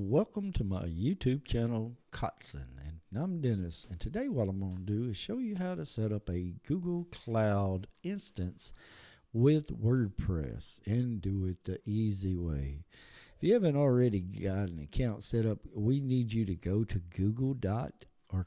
Welcome to my YouTube channel, Kotzen, and I'm Dennis. And today what I'm going to do is show you how to set up a Google Cloud instance with WordPress and do it the easy way. If you haven't already got an account set up, we need you to go to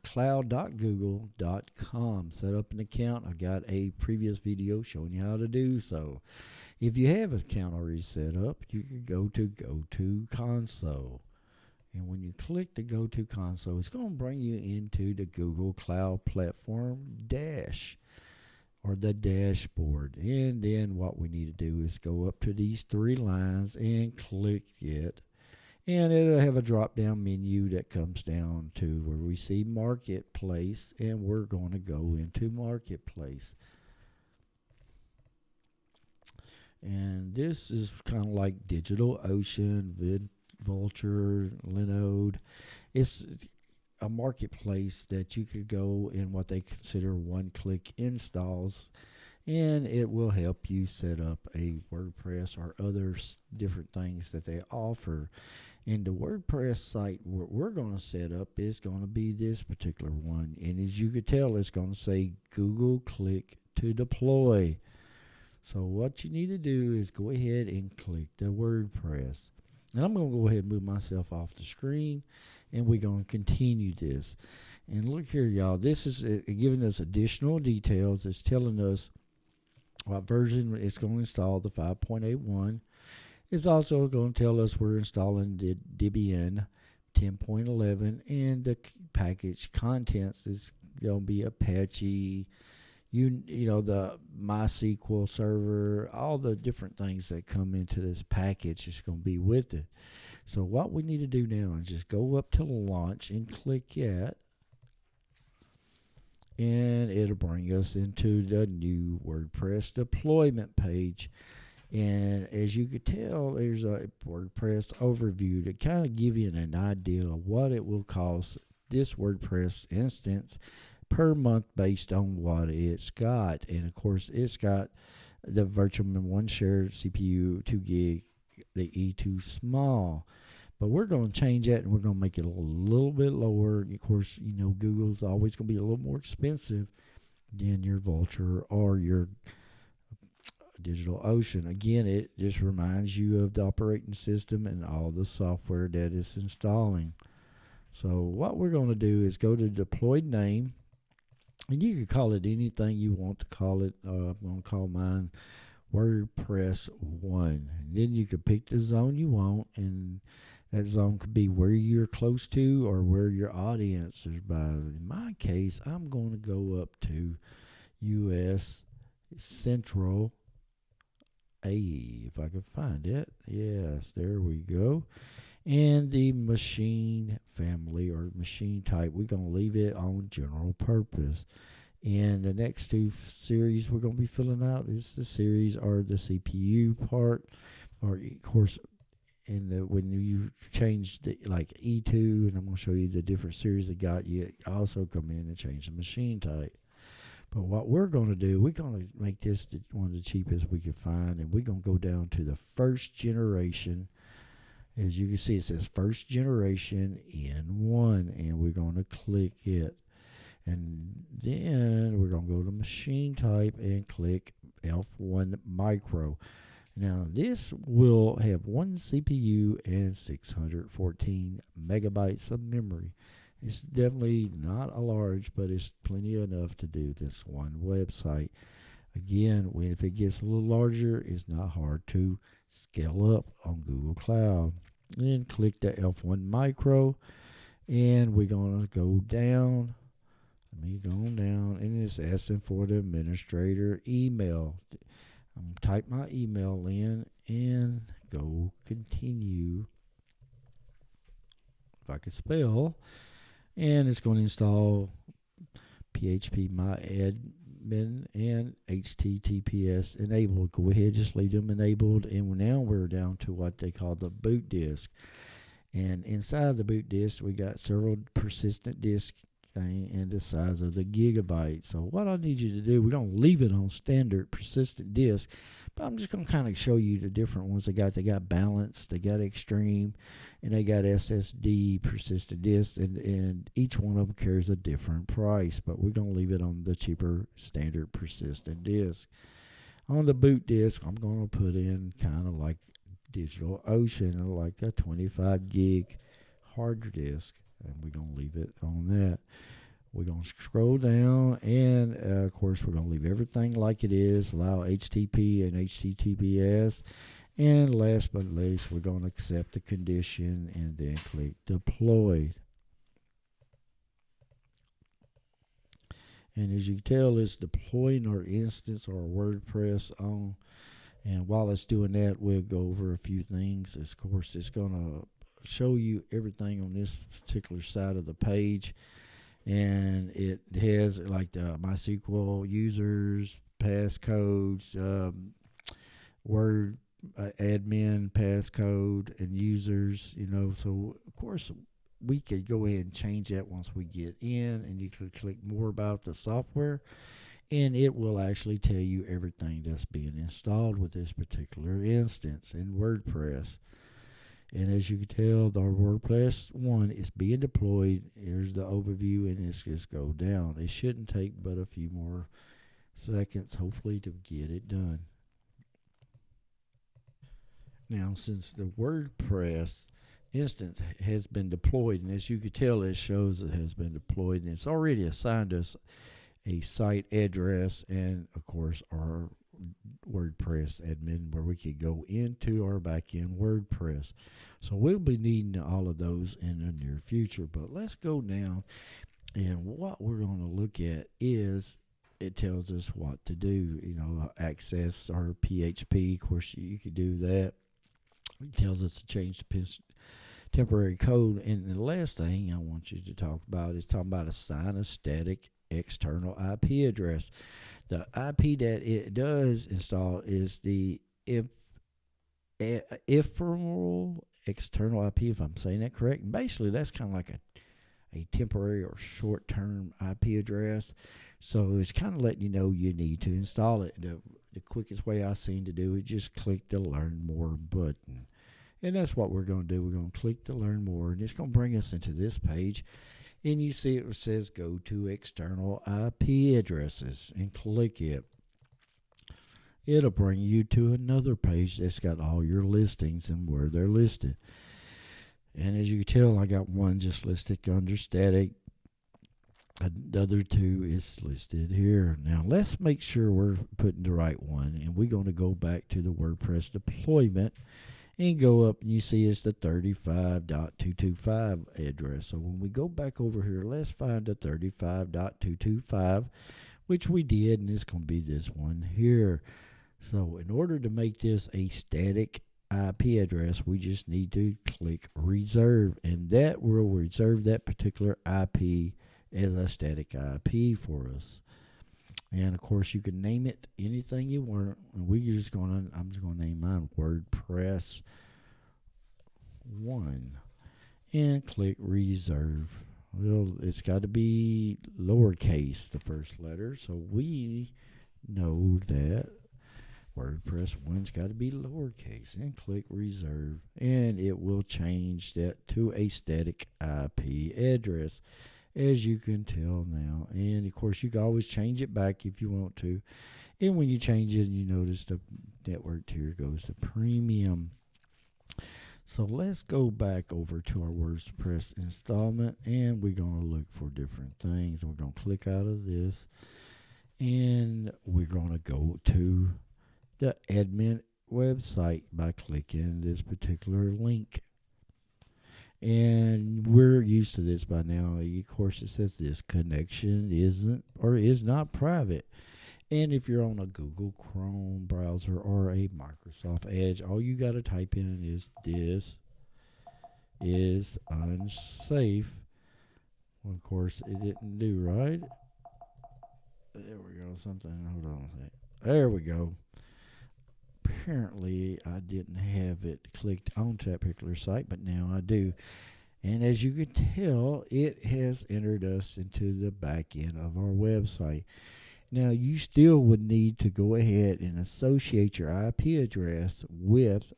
cloud.google.com. Set up an account. I got a previous video showing you how to do so. If you have an account already set up, you can go to Console. And when you click the Go To Console, it's going to bring you into the Google Cloud Platform dash or the dashboard. And then what we need to do is go up to these three lines and click it. And it'll have a drop down menu that comes down to where we see Marketplace, and we're going to go into Marketplace. And this is kind of like DigitalOcean, Vulture, Linode. It's a marketplace that you could go in what they consider one-click installs, and it will help you set up a WordPress or other different things that they offer. And the WordPress site what we're going to set up is going to be this particular one, and as you can tell, it's going to say Google Click to Deploy. So what you need to do is go ahead and click the WordPress. And I'm going to go ahead and move myself off the screen, and we're going to continue this. And look here, y'all. This is giving us additional details. It's telling us what version it's going to install, the 5.81. It's also going to tell us we're installing the Debian 10.11, and the package contents is going to be Apache, you know, the MySQL server, all the different things that come into this package is going to be with it. So what we need to do now is just go up to launch and click it, and it'll bring us into the new WordPress deployment page. And as you can tell, there's a WordPress overview to kind of give you an idea of what it will cost this WordPress instance per month based on what it's got. And of course, it's got the virtual memory, one shared CPU, 2 gig, the E2 small. But we're going to change that, and we're going to make it a little bit lower. Of course, you know, Google's always going to be a little more expensive than your Vulture or your DigitalOcean. Again, it just reminds you of the operating system and all the software that it's installing. So what we're going to do is go to deployed name, and you can call it anything you want to call it. I'm going to call mine WordPress 1. And then you can pick the zone you want, and that zone could be where you're close to or where your audience is by. In my case, I'm going to go up to US Central A, if I can find it. Yes, there we go. And the machine family or machine type, we're going to leave it on general purpose. And the next two series we're going to be filling out is the series or the CPU part, or of course, when you change the like E2, and I'm going to show you the different series that got you also come in and change the machine type. But what we're going to do, we're going to make this one of the cheapest we can find, and we're going to go down to the first generation. As you can see, it says first generation N1, and we're going to click it. And then we're going to go to machine type and click F1 Micro. Now, this will have one CPU and 614 megabytes of memory. It's definitely not a large, but it's plenty enough to do this one website. Again, if it gets a little larger, it's not hard to scale up on Google Cloud. Then click the F1 Micro, and we're going to go down. Let me go down, and it's asking for the administrator email. I'm going to type my email in and go continue. If I could spell. And it's going to install PHP MyAdmin and HTTPS enabled. Go ahead, just leave them enabled. And now we're down to what they call the boot disk. And inside the boot disk, we got several persistent disk thing and the size of the gigabyte. So what I need you to do, we're going to leave it on standard persistent disk, But I'm just going to kind of show you the different ones they got. They got balanced, they got extreme, and they got SSD, persistent disk, and each one of them carries a different price. But we're going to leave it on the cheaper standard persistent disk. On the boot disk, I'm going to put in kind of like DigitalOcean, like a 25 gig hard disk, and we're going to leave it on that. We're going to scroll down, and of course, we're going to leave everything like it is, allow HTTP and HTTPS. And last but not least, we're going to accept the condition and then click deployed. And as you can tell, it's deploying our instance or WordPress on. And while it's doing that, we'll go over a few things. Of course, it's going to show you everything on this particular side of the page. And it has like the MySQL users, passcodes, Word admin passcode, and users. So of course we could go ahead and change that once we get in, and you could click more about the software, and it will actually tell you everything that's being installed with this particular instance in WordPress. And as you can tell, our WordPress 1 is being deployed. Here's the overview, and it's just go down. It shouldn't take but a few more seconds, hopefully, to get it done. Now, since the WordPress instance has been deployed, and as you can tell, it shows it has been deployed, and it's already assigned us a site address and, of course, our WordPress admin where we could go into our backend WordPress. So we'll be needing all of those in the near future. But let's go down, and what we're going to look at is it tells us what to do. Access our PHP. Of course, you could do that. It tells us to change the temporary code. And the last thing I want you to talk about is talking about assign a static external IP address. The IP that it does install is the ephemeral external IP, if I'm saying that correct. And basically, that's kind of like a temporary or short-term IP address. So it's kind of letting you know you need to install it. The quickest way I've seen to do it, just click the Learn More button. And that's what we're going to do. We're going to click the Learn More, and it's going to bring us into this page. And you see it says go to external IP addresses, and click it. It'll bring you to another page that's got all your listings and where they're listed. And as you can tell, I got one just listed under static. The other two is listed here. Now let's make sure we're putting the right one, and we're going to go back to the WordPress deployment and go up, and you see it's the 35.225 address. So when we go back over here, let's find the 35.225, which we did, and it's going to be this one here. So in order to make this a static IP address, we just need to click reserve, and that will reserve that particular IP as a static IP for us. And of course, you can name it anything you want. And I'm just going to name mine WordPress 1 and click reserve. Well, it's got to be lowercase, the first letter. So we know that WordPress 1's got to be lowercase, and click reserve. And it will change that to a static IP address, as you can tell now. And of course, you can always change it back if you want to. And when you change it, you notice the network tier goes to premium. So let's go back over to our WordPress installment, and we're going to look for different things. We're going to click out of this, and we're going to go to the admin website by clicking this particular link. And we're used to this by now. Of course, it says this connection isn't or is not private. And if you're on a Google Chrome browser or a Microsoft Edge, all you got to type in is this is unsafe. Well, of course, it didn't do right. There we go. Hold on a sec. There we go. Apparently, I didn't have it clicked onto that particular site, but now I do. And as you can tell, it has entered us into the back end of our website. Now, you still would need to go ahead and associate your IP address with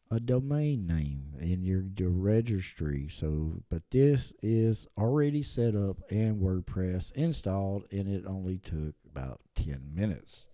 a domain name in your registry. So, but this is already set up and WordPress installed, and it only took about 10 minutes.